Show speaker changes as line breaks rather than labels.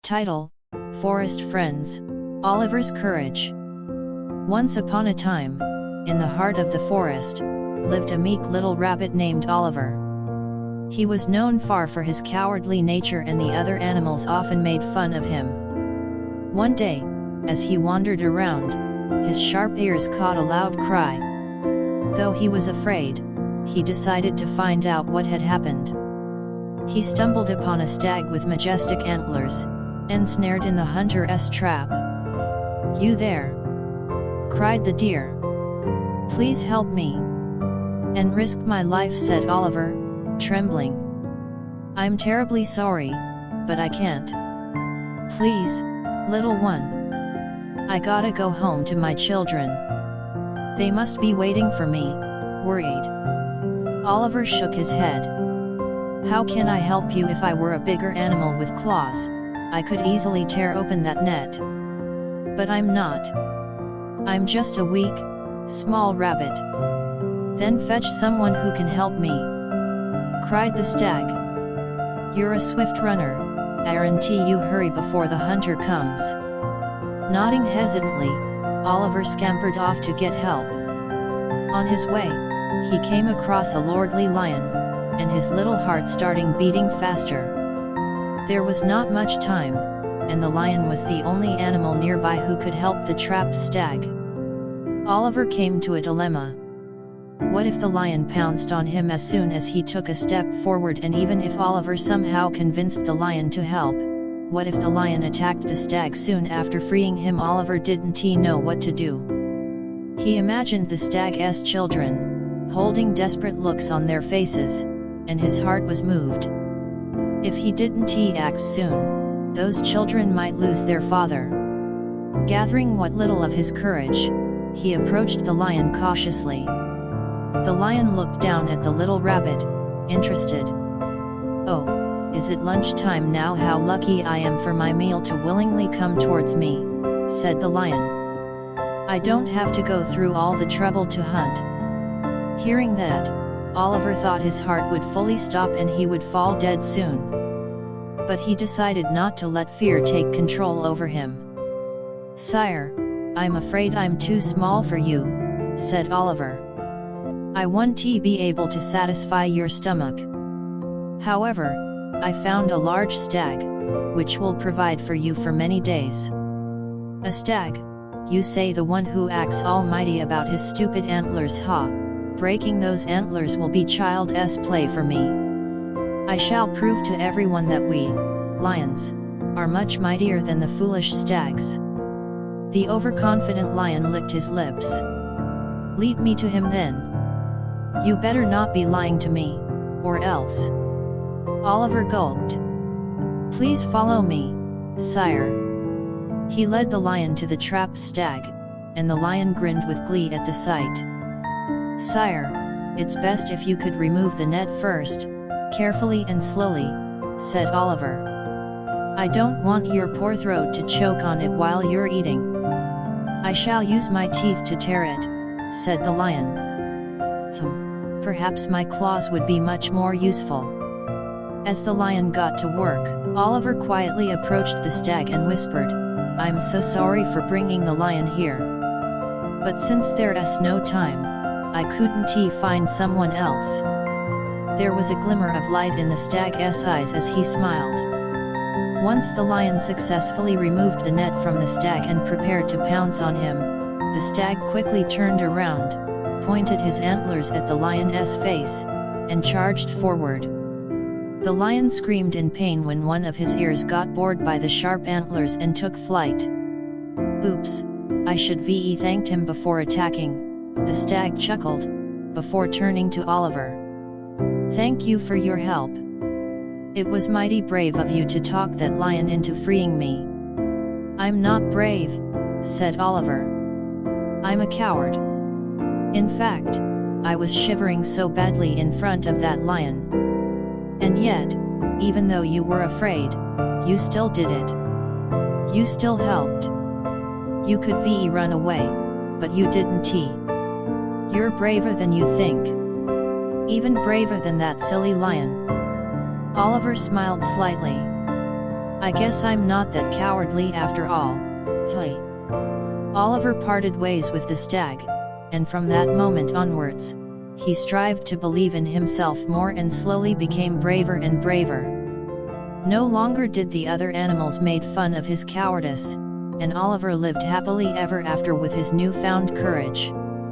Title: Forest Friends, Oliver's Courage. Once upon a time, in the heart of the forest, lived a meek little rabbit named Oliver. He was known for his cowardly nature, and the other animals often made fun of him. One day, as he wandered around, his sharp ears caught a loud cry. Though he was afraid, he decided to find out what had happened. He stumbled upon a stag with majestic antlers, ensnared in the hunter's trap. "You there!" cried the deer. "Please help me, and risk my life," said Oliver, trembling. "I'm terribly sorry, but I can't. Please, little one. I gotta go home to my children. They must be waiting for me, worried." Oliver shook his head. "How can I help you? If I were a bigger animal with claws, I could easily tear open that net. But I'm not. I'm just a weak, small rabbit." "Then fetch someone who can help me," cried the stag. "You're a swift runner, guarantee you hurry before the hunter comes." Nodding hesitantly, Oliver scampered off to get help. On his way, he came across a lordly lion, and his little heart started beating faster. There was not much time, and the lion was the only animal nearby who could help the trapped stag. Oliver came to a dilemma. What if the lion pounced on him as soon as he took a step forward? And even if Oliver somehow convinced the lion to help, what if the lion attacked the stag soon after freeing him? Oliver didn't know what to do. He imagined the stag's children, holding desperate looks on their faces, and his heart was moved. If he didn't act soon, those children might lose their father. Gathering what little of his courage, he approached the lion cautiously. The lion looked down at the little rabbit, interested. "Oh, is it lunchtime now? How lucky I am for my meal to willingly come towards me," said the lion. "I don't have to go through all the trouble to hunt." Hearing that, Oliver thought his heart would fully stop and he would fall dead soon. But he decided not to let fear take control over him. "Sire, I'm afraid I'm too small for you," said Oliver. "I want to be able to satisfy your stomach. However, I found a large stag, which will provide for you for many days." "A stag, you say? The one who acts almighty about his stupid antlers? Ha! Breaking those antlers will be child's play for me. I shall prove to everyone that we, lions, are much mightier than the foolish stags." The overconfident lion licked his lips. "Lead me to him then. You better not be lying to me, or else." Oliver gulped. "Please follow me, sire." He led the lion to the trapped stag, and the lion grinned with glee at the sight. "Sire, it's best if you could remove the net first, carefully and slowly," said Oliver. "I don't want your poor throat to choke on it while you're eating." "I shall use my teeth to tear it," said the lion. Perhaps my claws would be much more useful." As the lion got to work, Oliver quietly approached the stag and whispered, "I'm so sorry for bringing the lion here. But since there's no time, I couldn't find someone else." There was a glimmer of light in the stag's eyes as he smiled. Once the lion successfully removed the net from the stag and prepared to pounce on him, the stag quickly turned around, pointed his antlers at the lion's face, and charged forward. The lion screamed in pain when one of his ears got bored by the sharp antlers and took flight. "Oops, I should have thanked him before attacking," the stag chuckled, before turning to Oliver. "Thank you for your help. It was mighty brave of you to talk that lion into freeing me." "I'm not brave," said Oliver. "I'm a coward. In fact, I was shivering so badly in front of that lion. And yet, even though you were afraid, you still did it. You still helped. You could run away, but you didn't. You're braver than you think. Even braver than that silly lion." Oliver smiled slightly. I guess I'm not that cowardly after all, hey. Oliver parted ways with the stag, and from that moment onwards, he strived to believe in himself more and slowly became braver and braver. No longer did the other animals made fun of his cowardice, and Oliver lived happily ever after with his newfound courage.